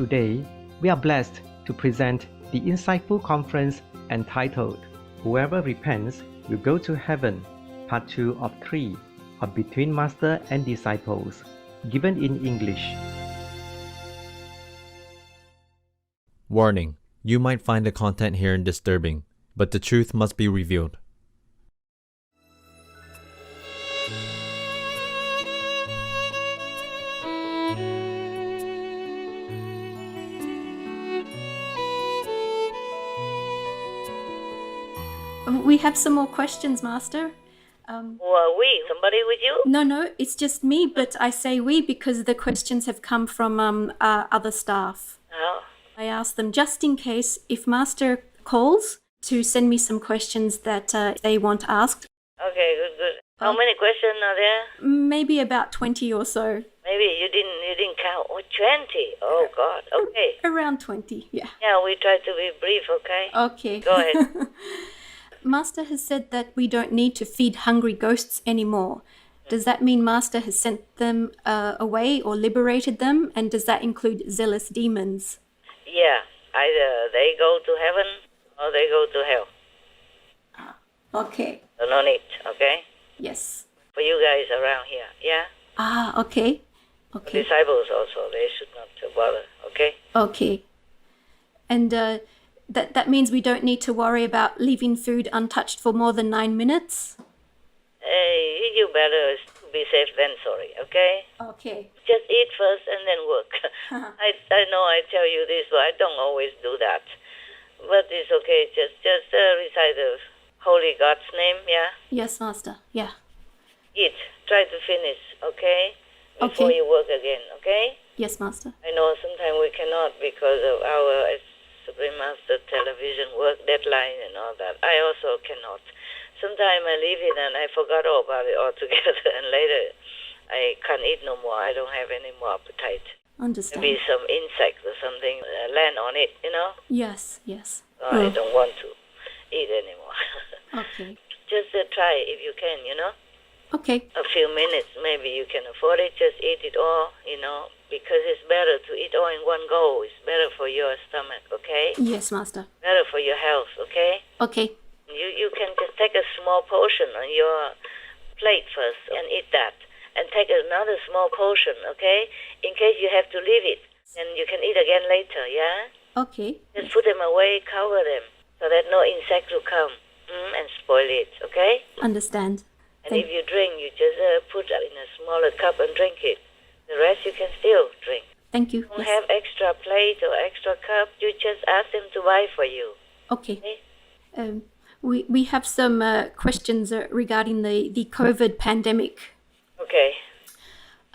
Today, we are blessed to present the insightful conference entitled Whoever Repents Will Go to Heaven, Part 2 of 3 of Between Master and Disciples, given in English. Warning: you might find the content here disturbing, but the truth must be revealed. We have some more questions, Master. We? Somebody with you? No, it's just me, but I say we because the questions have come from other staff. Oh. I asked them just in case if Master calls to send me some questions that they want asked. Okay, good. How many questions are there? Maybe about 20 or so. Maybe you didn't count. Oh, 20. Oh, God. Okay. Around 20, yeah. Yeah, we try to be brief, okay? Okay. Go ahead. Master has said that we don't need to feed hungry ghosts anymore. Does that mean Master has sent them away or liberated them? And does that include zealous demons? Yeah, either they go to heaven or they go to hell. Okay. So no need, okay? Yes. For you guys around here, yeah? Okay. Okay. Disciples also, they should not bother, okay? Okay. And that means we don't need to worry about leaving food untouched for more than 9 minutes? Hey, you better be safe than sorry, okay? Okay. Just eat first and then work. I know I tell you this, but I don't always do that. But it's okay. Just recite the Holy God's name, yeah? Yes, Master. Yeah. Eat. Try to finish, okay? Before Okay. you work again, okay? Yes, Master. I know sometimes we cannot because of our Supreme Master television work deadline and all that. I also cannot. Sometimes I leave it and I forgot all about it altogether, and later I can't eat no more. I don't have any more appetite. Understand. Maybe some insect or something land on it, you know? Yes. So I don't want to eat anymore. Okay. Just try if you can, you know? Okay. A few minutes, maybe you can afford it. Just eat it all, you know? Because it's better to eat all in one go. It's better for your stomach, okay? Yes, Master. Better for your health, okay? Okay. You can just take a small portion on your plate first and eat that. And take another small portion, okay? In case you have to leave it. And you can eat again later, yeah? Okay. Just put them away, cover them, so that no insect will come and spoil it, okay? Understand. And if you drink, you just put it in a smaller cup and drink it. The rest you can still drink. Thank you. Don't have extra plate or extra cup. You just ask them to buy for you. Okay. Okay? We have some questions regarding the COVID pandemic. Okay.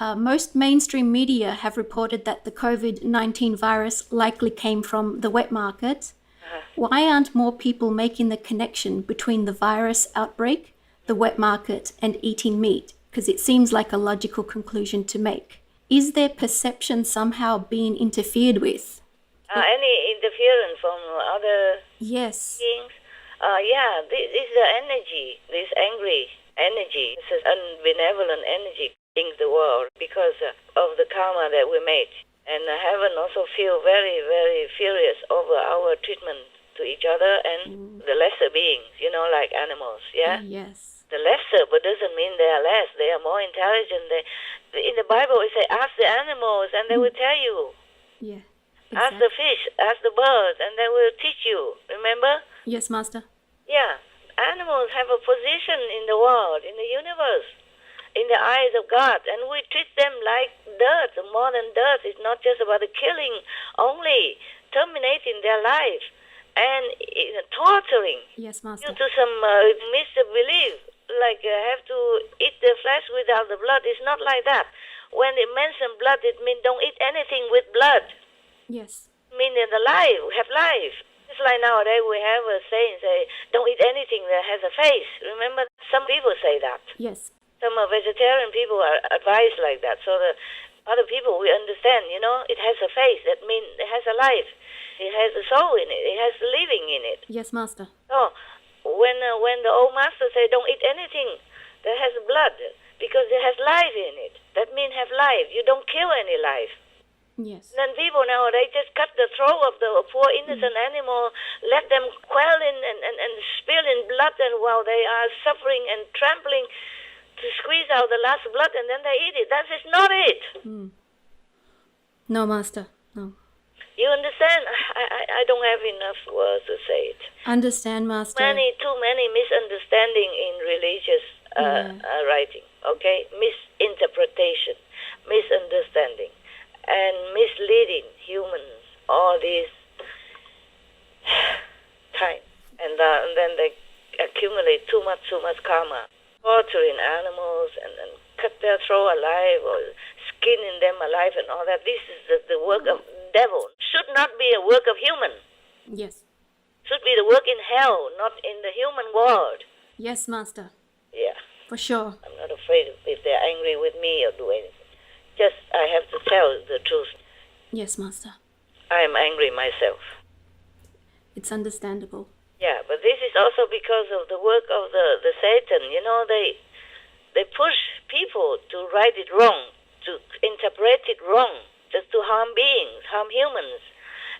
Most mainstream media have reported that the COVID-19 virus likely came from the wet market. Why aren't more people making the connection between the virus outbreak, the wet market, and eating meat? Because it seems like a logical conclusion to make. Is their perception somehow being interfered with? Any interference from other Yes. beings? Yeah, this is the energy, this angry energy, this is unbenevolent energy in the world because of the karma that we made. And heaven also feel very, very furious over our treatment to each other and the lesser beings, you know, like animals, yeah? Yes. The lesser, but doesn't mean they are less. They are more intelligent. In the Bible, it says, ask the animals and they will tell you. Yeah. Ask the fish, ask the birds, and they will teach you. Remember? Yes, Master. Yeah. Animals have a position in the world, in the universe, in the eyes of God, and we treat them like dirt, more than dirt. It's not just about the killing only, terminating their life and torturing Yes, Master. due to some misbelief, like have to eat the flesh without the blood. It's not like that. When it mentions blood, it means don't eat anything with blood. Yes. Meaning the life, have life. Just like nowadays we have a saying, say, don't eat anything that has a face. Remember, some people say that. Yes. Some vegetarian people are advised like that. So the other people, we understand, you know, it has a face. That means it has a life. It has a soul in it. It has living in it. Yes, Master. So when the old master say, don't eat anything that has blood, because it has life in it. That means have life. You don't kill any life. Yes. Then people nowadays just cut the throat of the poor innocent animal, let them quail and spill in blood, and while they are suffering and trampling to squeeze out the last blood, and then they eat it. That is not it. No, Master. No. You understand? I don't have enough words to say it. Understand, Master. Too many misunderstanding in religious writing. Okay, misinterpretation, misunderstanding, and misleading humans all this time, and then they accumulate too much karma, torturing animals and cut their throat alive or skinning them alive and all that. This is the work of devil. Should not be a work of human. Yes. Should be the work in hell, not in the human world. Yes, Master. Yeah. For sure. I'm not afraid if they're angry with me or do anything. Just I have to tell the truth. Yes, Master. I am angry myself. It's understandable. Yeah, but this is also because of the work of the Satan. You know, they push people to write it wrong, to interpret it wrong, just to harm beings, harm humans,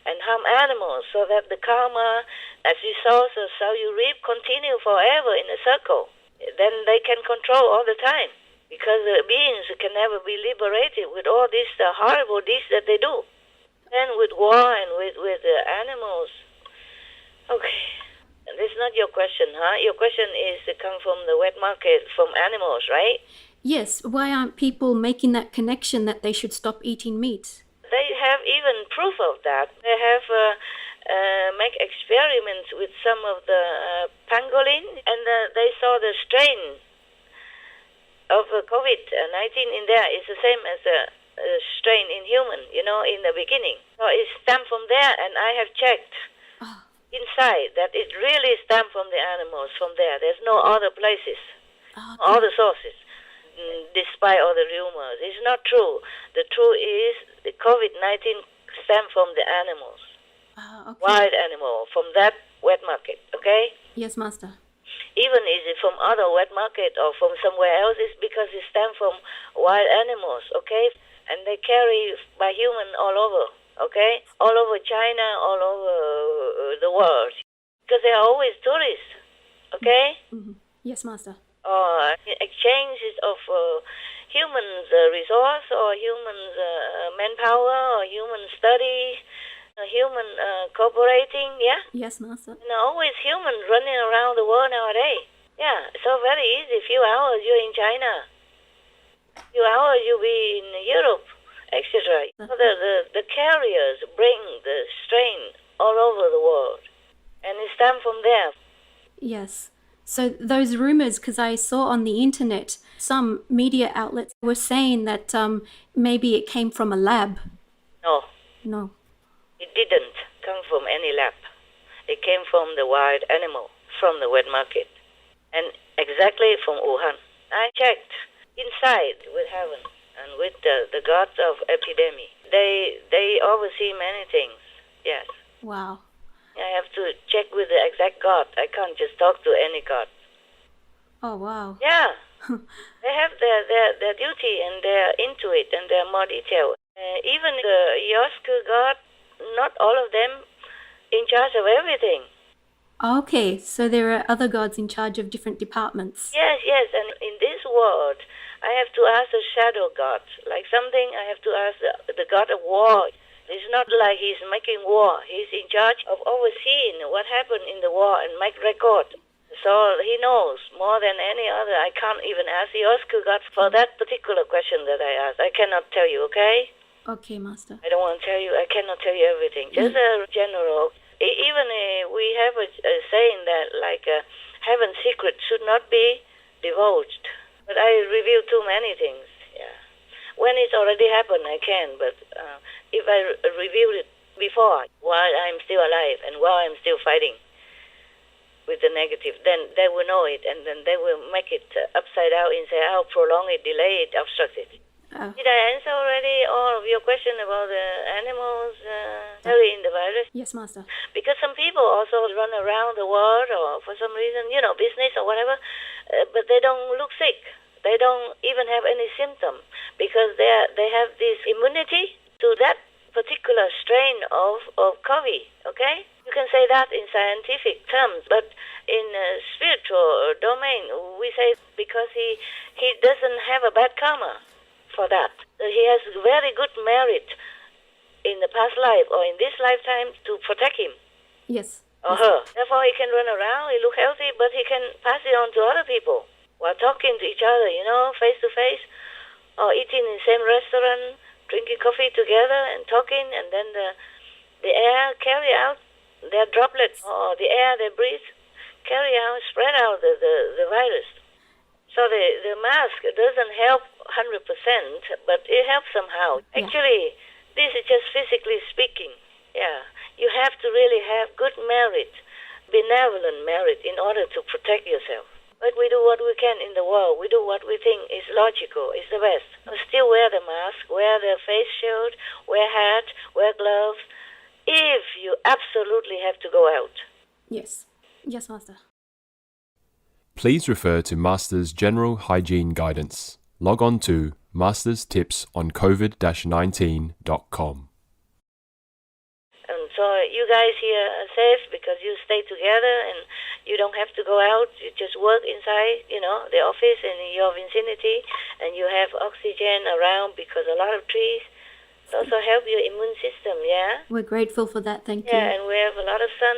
and harm animals, so that the karma, as you sow, so shall you reap, continue forever in a circle. Then they can control all the time, because the beings can never be liberated with all these horrible deeds that they do. And with war and with animals. Okay. This is not your question, huh? Your question is to come from the wet market, from animals, right? Yes. Why aren't people making that connection that they should stop eating meat? They have even proof of that. They have make experiments with some of the pangolin, and they saw the strain of COVID-19 in there is the same as the strain in human, in the beginning. So it's stamped from there, and I have checked inside that it really stamped from the animals from there. There's no other places, all the sources. Despite all the rumors, it's not true. The truth is the COVID-19 stemmed from the animals, Okay. wild animal, from that wet market, okay? Yes, Master. Even is it from other wet market or from somewhere else, it's because it stems from wild animals, okay? And they carry by human all over, okay? All over China, all over the world. Because they are always tourists, okay? Mm-hmm. Yes, Master. Exchanges of humans' resource or humans' manpower or human study, human cooperating, yeah? Yes, Master. And always humans running around the world nowadays. Yeah, so very easy. Few hours you're in China. Few hours you'll be in Europe, etc. So the carriers bring the strain all over the world. And it stems from there. Yes. So those rumors, because I saw on the internet, some media outlets were saying that maybe it came from a lab. No, it didn't come from any lab. It came from the wild animal, from the wet market, and exactly from Wuhan. I checked inside with heaven and with the gods of epidemic. They oversee many things. Yes. Wow. I have to check with the exact god. I can't just talk to any god. Oh, wow. Yeah. They have their duty, and they're into it, and they're more detailed. Even the Yosku god, not all of them in charge of everything. Okay, so there are other gods in charge of different departments. Yes, and in this world, I have to ask the shadow god. Like something, I have to ask the god of war. It's not like he's making war. He's in charge of overseeing what happened in the war and make record. So he knows more than any other. I can't even ask the Yosku God for that particular question that I asked. I cannot tell you, okay? Okay, Master. I don't want to tell you. I cannot tell you everything. Just a general. Even we have a saying that heaven's secret should not be divulged. But I reveal too many things. Yeah. When it's already happened, I can. But if I reveal it before, while I'm still alive and while I'm still fighting with the negative, then they will know it, and then they will make it upside down and say, "I'll prolong it, delay it, obstruct it." Did I answer already all of your question about the animals carrying the virus? Yes, Master. Because some people also run around the world, or for some reason, business or whatever, but they don't look sick. They don't even have any symptom because they have this immunity to that particular strain of COVID, okay? You can say that in scientific terms, but in spiritual domain, we say because he doesn't have a bad karma for that. He has very good merit in the past life or in this lifetime to protect him Yes. or her. Therefore, he can run around, he look healthy, but he can pass it on to other people while talking to each other, face to face, or eating in the same restaurant, drinking coffee together and talking, and then the air carry out their droplets, or the air they breathe carry out, spread out the virus. So the mask doesn't help 100%, but it helps somehow. Yeah. Actually, this is just physically speaking. Yeah, you have to really have good merit, benevolent merit, in order to protect yourself. But we do what we can in the world. We do what we think is logical, is the best. But still wear the mask, wear the face shield, wear hat, wear gloves, if you absolutely have to go out. Yes. Yes, Master. Please refer to Master's General Hygiene Guidance. Log on to masterstipsoncovid-19.com. And so you guys here are safe because you stay together and you don't have to go out. You just work inside, the office in your vicinity, and you have oxygen around because a lot of trees also help your immune system, yeah? We're grateful for that. Thank Yeah, and we have a lot of sun.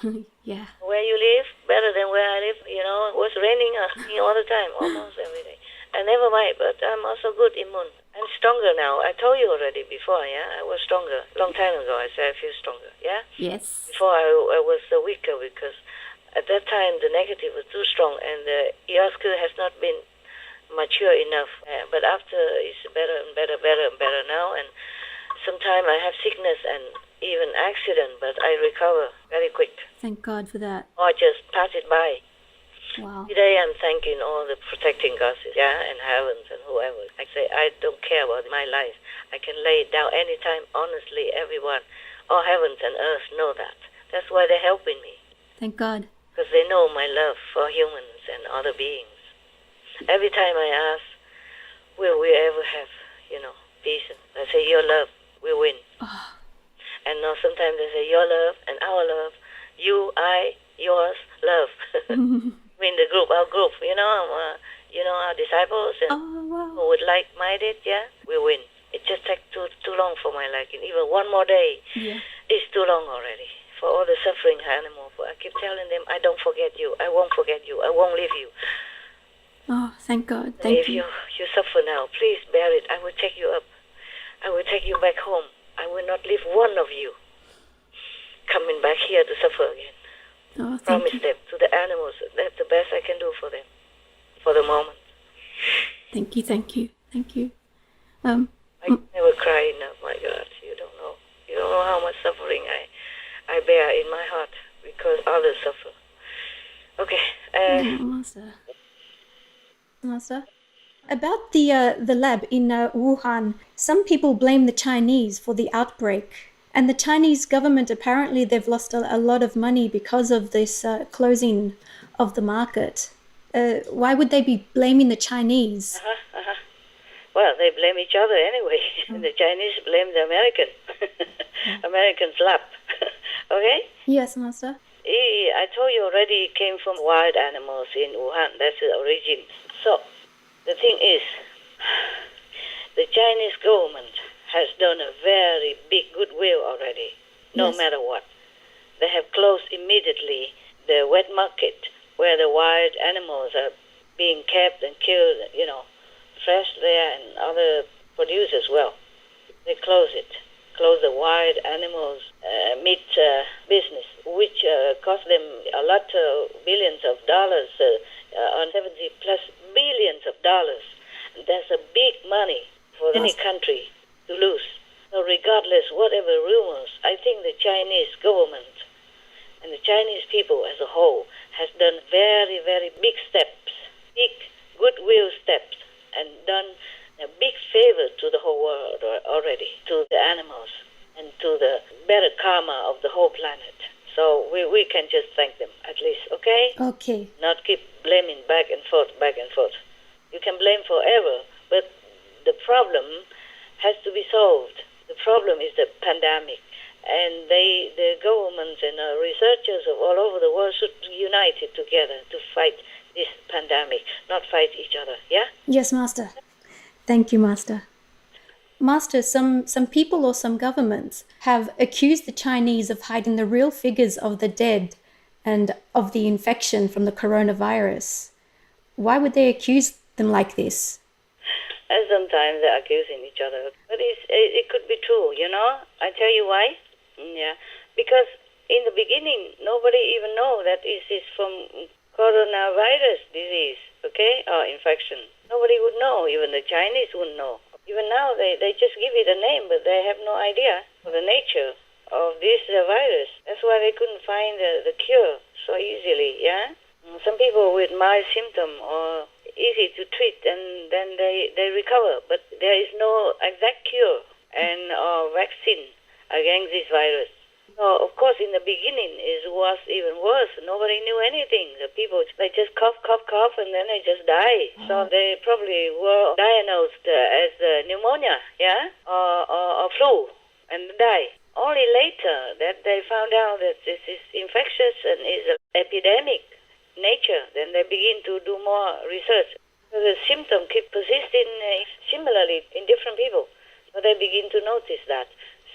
you. Yeah. Where you live, better than where I live, it was raining all the time, almost every day. And never mind, but I'm also good immune. I'm stronger now. I told you already before, yeah? I was stronger. Long time ago, I said I feel stronger, yeah? Yes. Before I was weaker because at that time the negative was too strong and the EOSQ has not been mature enough. But after it's better and better and better now, and sometimes I have sickness and even accident, but I recover very quick. Thank God for that. Or just pass it by. Wow. Today I'm thanking all the protecting gods, yeah, and heavens and whoever. I say I don't care about my life. I can lay it down anytime, honestly, everyone. All heavens and earth know that. That's why they're helping me. Thank God. Because they know my love for humans and other beings. Every time I ask, will we ever have, peace? I say, your love will win. Oh. And now sometimes they say, your love and our love, you, I, yours, love. In the group, our group, our disciples and who would like-minded, yeah, we win. It just takes too long for my liking. Even one more day, it's too long already. For all the suffering animals, I keep telling them, I don't forget you. I won't forget you. I won't leave you. Oh, thank God. Thank you. If you suffer now, please bear it. I will take you up. I will take you back home. I will not leave one of you coming back here to suffer again. Oh, Promise them to the animals. That's the best I can do for them for the moment. Thank you. I never cry enough, my God. You don't know. You don't know how much suffering I bear in my heart because others suffer. Okay. Master. About the lab in Wuhan, some people blame the Chinese for the outbreak. And the Chinese government, apparently they've lost a lot of money because of this closing of the market. Why would they be blaming the Chinese? Well, they blame each other anyway. The Chinese blame the American. American slap. Okay? Yes, Master. I told you already it came from wild animals in Wuhan. That's the origin. So, the thing is, the Chinese government has done a very big goodwill already, no matter what. They have closed immediately the wet market where the wild animals are being kept and killed, fresh there and other produce as well. They close the wild animals meat business, which cost them a lot of billions of dollars, on 70 plus billions of dollars. That's a big money for any country to lose. So regardless, whatever rumors, I think the Chinese government and the Chinese people as a whole has done very, very big steps, big goodwill steps, and done a big favor to the whole world already, to the animals and to the better karma of the whole planet. So we can just thank them, at least, okay? Okay. Not keep blaming back and forth. You can blame forever, but the problem has to be solved. The problem is the pandemic. And the governments and researchers of all over the world should unite together to fight this pandemic, not fight each other, yeah? Yes, Master. Thank you, Master. Master, some people or some governments have accused the Chinese of hiding the real figures of the dead and of the infection from the coronavirus. Why would they accuse them like this? And sometimes they're accusing each other. But it could be true, you know? I tell you why. Yeah, because in the beginning, nobody even know that it is from coronavirus disease, okay, or infection. Nobody would know. Even the Chinese wouldn't know. Even now, they just give it a name, but they have no idea of the nature of this virus. That's why they couldn't find the cure so easily, yeah? Some people with mild symptom or easy to treat, and then they recover, but there is no exact cure and or vaccine against this virus. So, of course, in the beginning, it was even worse. Nobody knew anything. The people, they just cough, and then they just die. So they probably were diagnosed as pneumonia, yeah, or flu, and die. Only later that they found out that this is infectious and is an epidemic nature, then they begin to do more research. So the symptom keep persisting similarly in different people. So they begin to notice that.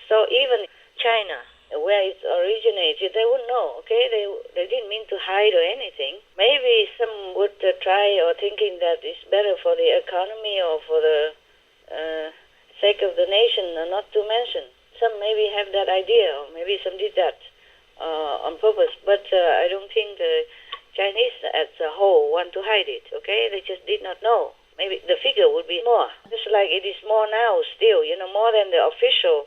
So even China, where it originated, they wouldn't know, okay? They didn't mean to hide or anything. Maybe some would try or thinking that it's better for the economy or for the sake of the nation, not to mention. Some maybe have that idea, or maybe some did that on purpose. But I don't think the Chinese as a whole want to hide it, okay? They just did not know. Maybe the figure would be more. Just like it is more now still, you know, more than the official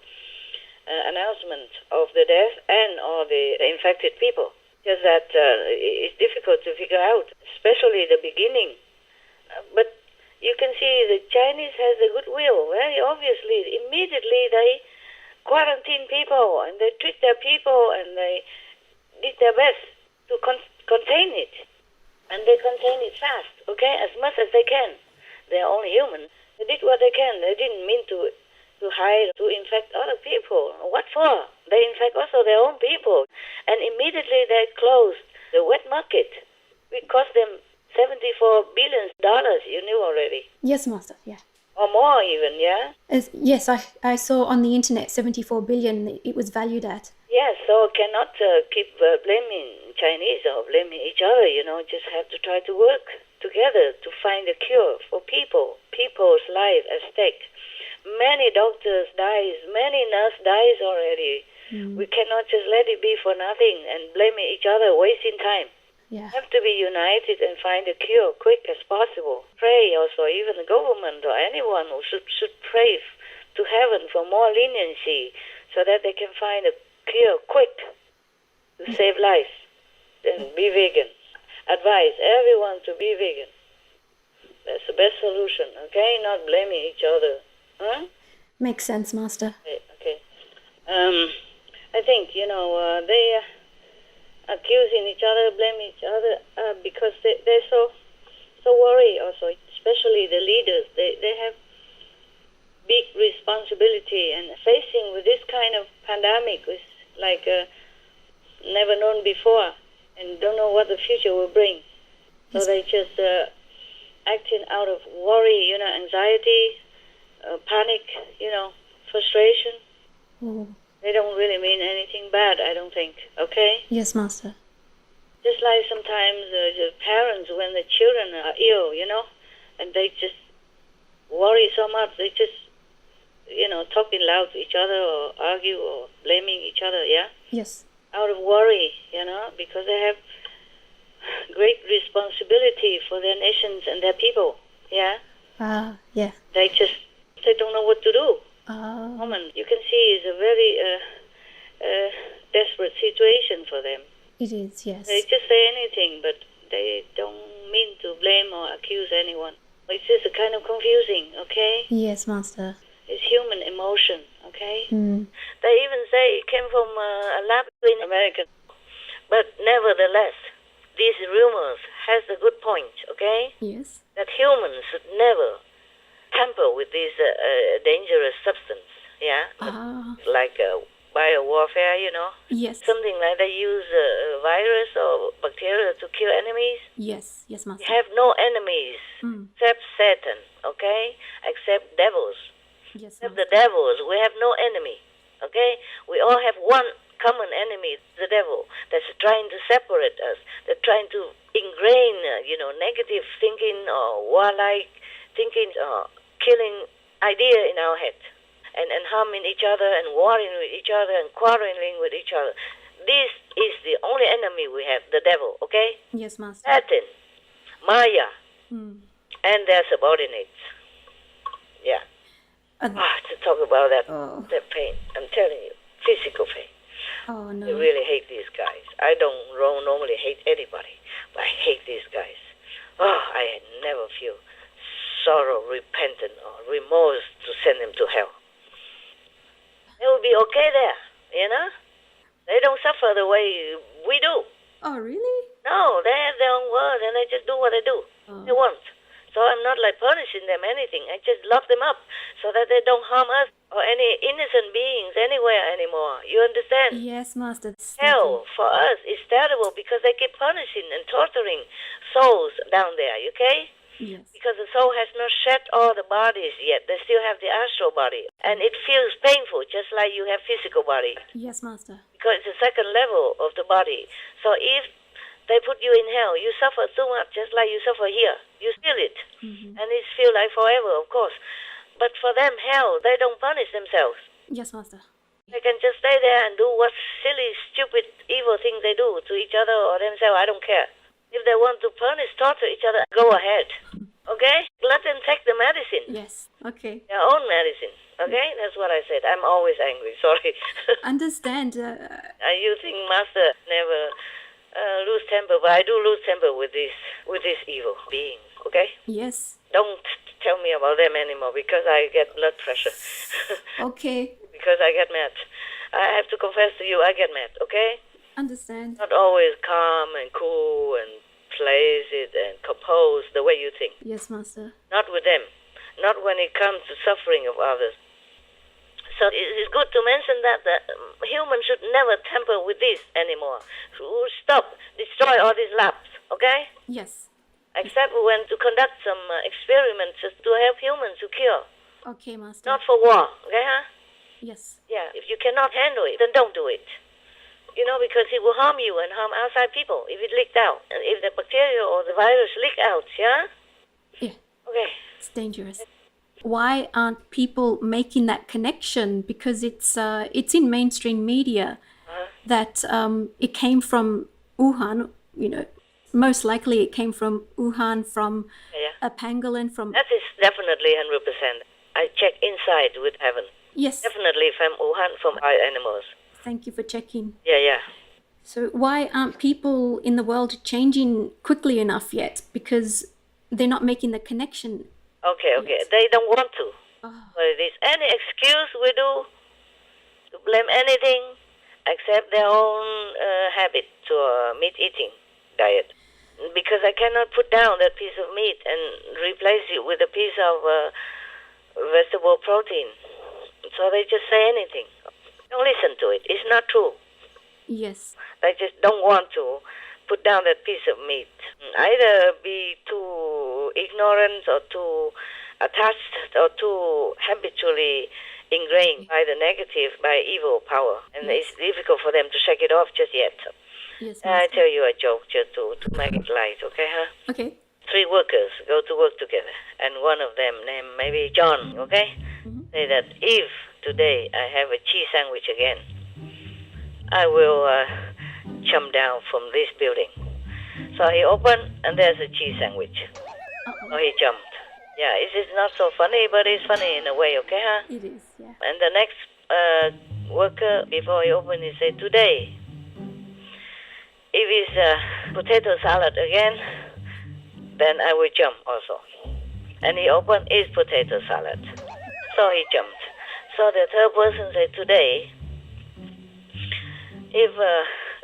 announcement of the death and or the infected people. Just that it's difficult to figure out, especially the beginning. But you can see the Chinese has a goodwill, very obviously. Immediately they quarantine people and they treat their people and they did their best to contain it. And they contain it fast, okay, as much as they can. They're only human. They did what they can. They didn't mean to hide, to infect other people. What for? They infect also their own people. And immediately they closed the wet market. It cost them $74 billion, you knew already. Yes, Master, yeah. Or more even, yeah? Yes, I saw on the internet 74 billion it was valued at. Yes, so cannot keep blaming Chinese or blaming each other, you know, just have to try to work together to find a cure for people's life at stake. Many doctors dies, many nurses dies already. We cannot just let it be for nothing and blaming each other, wasting time. Yeah. Have to be united and find a cure quick as possible. Pray also, even the government or anyone who should pray to heaven for more leniency so that they can find a cure quick to save lives. Then be vegan. Advise everyone to be vegan. That's the best solution, okay? Not blaming each other. Huh? Makes sense, Master. Okay. I think, you know, they accusing each other, blaming each other because they're so worried also, especially the leaders. They have big responsibility and facing with this kind of pandemic is like never known before and don't know what the future will bring. So they just acting out of worry, you know, anxiety, panic, you know, frustration. They don't really mean anything bad, I don't think, okay? Yes, Master. Just like sometimes the parents, when the children are ill, you know, and they just worry so much, they just, you know, talking loud to each other or argue or blaming each other, yeah? Yes. Out of worry, you know, because they have great responsibility for their nations and their people, yeah? Yeah. They don't know what to do. Woman, you can see it's a very desperate situation for them. It is, yes. They just say anything, but they don't mean to blame or accuse anyone. It's just a kind of confusing, okay? Yes, Master. It's human emotion, okay? They even say it came from a lab in America. But nevertheless, these rumors has a good point, okay? Yes. That humans should never tamper with this dangerous substance, Yeah, Ah, like bio-warfare, yes. something like they use a virus or bacteria to kill enemies. Yes, We Master. have no enemies except Satan, okay? Except devils. Yes, Except the devils, we have no enemy, okay? We all have one common enemy, the devil, that's trying to separate us, that's trying to ingrain, negative thinking or warlike thinking or killing idea in our head and harming each other and warring with each other and quarreling with each other. This is the only enemy we have, the devil, okay? Yes, Master. Satan, Maya, and their subordinates. Yeah. To talk about that pain, I'm telling you, physical pain. Oh, no. I really hate these guys. I don't normally hate anybody, but I hate these guys. I never feel sorrow, repentance, or remorse to send them to hell. They will be okay there, They don't suffer the way we do. Oh, really? No, they have their own world and they just do what they do. They want. So I'm not like punishing them anything. I just lock them up so that they don't harm us or any innocent beings anywhere anymore. You understand? Yes, Master. Hell for us is terrible because they keep punishing and torturing souls down there, okay? Yes. Because the soul has not shed all the bodies yet. They still have the astral body. And it feels painful just like you have physical body. Yes, Master. Because it's the second level of the body. So if they put you in hell, you suffer too much just like you suffer here. You feel it. And it feels like forever, of course. But for them, hell, they don't punish themselves. Yes, Master. They can just stay there and do what silly, stupid, evil things they do to each other or themselves. I don't care. If they want to punish, torture each other, go ahead. Okay? Let them take the medicine. Yes. Okay. Their own medicine. Okay? That's what I said. I'm always angry. Sorry. Understand. You think Master never lose temper, but I do lose temper with these evil beings. Okay? Yes. Don't tell me about them anymore because I get blood pressure. Okay. Because I get mad. I have to confess to you, I get mad, okay? Understand. Not always calm and cool and placid and composed the way you think. Yes, Master. Not with them. Not when it comes to suffering of others. So it's good to mention that humans should never tamper with this anymore. Stop, destroy all these labs, okay? Yes. Except when to conduct some experiments to help humans to cure. Okay, Master. Not for war, okay, huh? Yes. Yeah, if you cannot handle it, then don't do it. Because it will harm you and harm outside people if it leaked out. And if the bacteria or the virus leak out, yeah? Yeah. Okay. It's dangerous. Why aren't people making that connection? Because it's in mainstream media that it came from Wuhan, most likely it came from Wuhan, from a pangolin, from... That is definitely 100%. I check inside with heaven. Yes. Definitely from Wuhan, from wild animals. Thank you for checking. Yeah. So why aren't people in the world changing quickly enough yet? Because they're not making the connection. Okay. Yes. They don't want to. Oh. But it is any excuse we do to blame anything except their own habit to meat-eating diet. Because I cannot put down that piece of meat and replace it with a piece of vegetable protein. So they just say anything. Don't listen to it. It's not true. Yes. They just don't want to put down that piece of meat. Either be too ignorant or too attached or too habitually ingrained by the negative, by evil power. And it's difficult for them to shake it off just yet. Yes, I tell you a joke just to make it light, okay, huh? Okay. 3 workers go to work together, and one of them, named maybe John, okay, say that if today I have a cheese sandwich again, I will jump down from this building. So he opened, and there's a cheese sandwich. So he jumped. Yeah, it is not so funny, but it's funny in a way, okay, huh? It is, yeah. And the next worker, before he opened, he said, today, if it's potato salad again, then I will jump also. And he opened his potato salad. So he jumped. So the third person said, today, if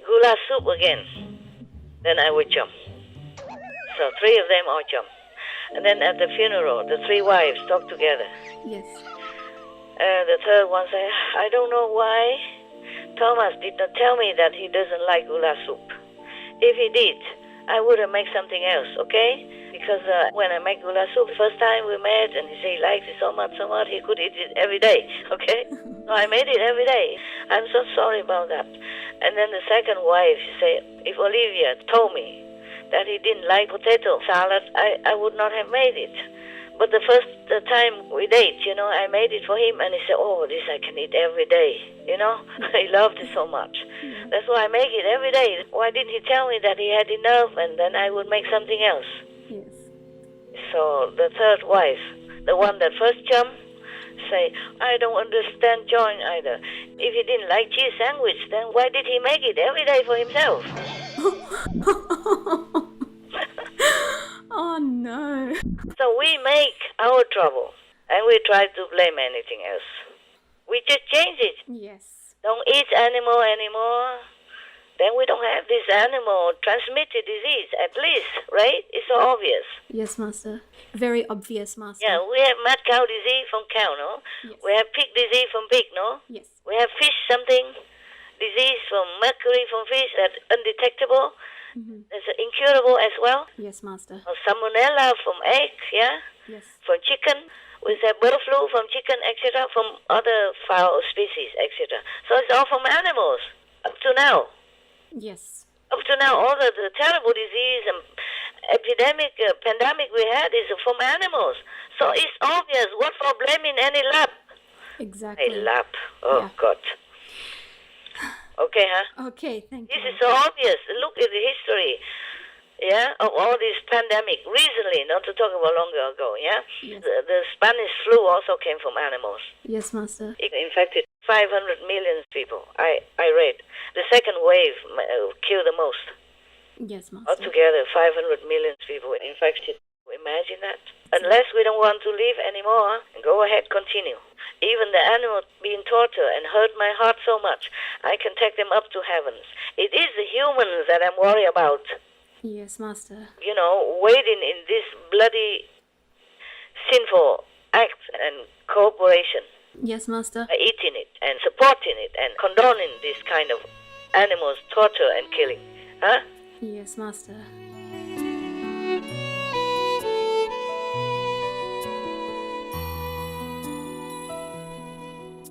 goulash soup again, then I will jump. So 3 of them all jumped. And then at the funeral, the 3 wives talked together. Yes. The third one said, I don't know why Thomas did not tell me that he doesn't like gula soup. If he did, I would have made something else, okay? Because when I make gula soup, first time we met, and he said he likes it so much, he could eat it every day, okay? So I made it every day. I'm so sorry about that. And then the second wife, she said, if Olivia told me that he didn't like potato salad, I would not have made it. But the first time we date, I made it for him, and he said, oh, this I can eat every day, He loved it so much. That's why I make it every day. Why didn't he tell me that he had enough, and then I would make something else? Yes. So the third wife, the one that first jumped, say, I don't understand John either. If he didn't like cheese sandwich, then why did he make it every day for himself? Oh no. So we make our trouble, and we try to blame anything else. We just change it. Yes. Don't eat animal anymore. Then we don't have this animal transmitted disease, at least, right? It's so obvious. Yes, Master. Very obvious, Master. Yeah, we have mad cow disease from cow, no? Yes. We have pig disease from pig, no? Yes. We have fish something, disease from mercury from fish that's undetectable. It's incurable as well. Yes, Master. Or salmonella from egg, yeah? Yes. From chicken. We have bird flu from chicken, etc., from other fowl species, etc. So it's all from animals, up to now. Yes. Up to now, all the terrible disease and epidemic, pandemic we had is from animals. So it's obvious. What for blaming any lab? Exactly. A lab. Oh, Yeah. God. Okay, huh? Okay, thank This you. is so obvious. Look at the history, yeah, of all this pandemic. Recently, not to talk about longer ago, yeah? Yes. The Spanish flu also came from animals. Yes, Master. It infected 500 million people. I read. The second wave killed the most. Yes, Master. Altogether, 500 million people were infected. Imagine that. Unless we don't want to live anymore, go ahead, continue. Even the animals being tortured and hurt my heart so much, I can take them up to heavens. It is the humans that I'm worried about. Yes, Master. Waiting in this bloody sinful act and cooperation. Yes, Master. Eating it and supporting it and condoning this kind of animals torture and killing. Huh? Yes, Master.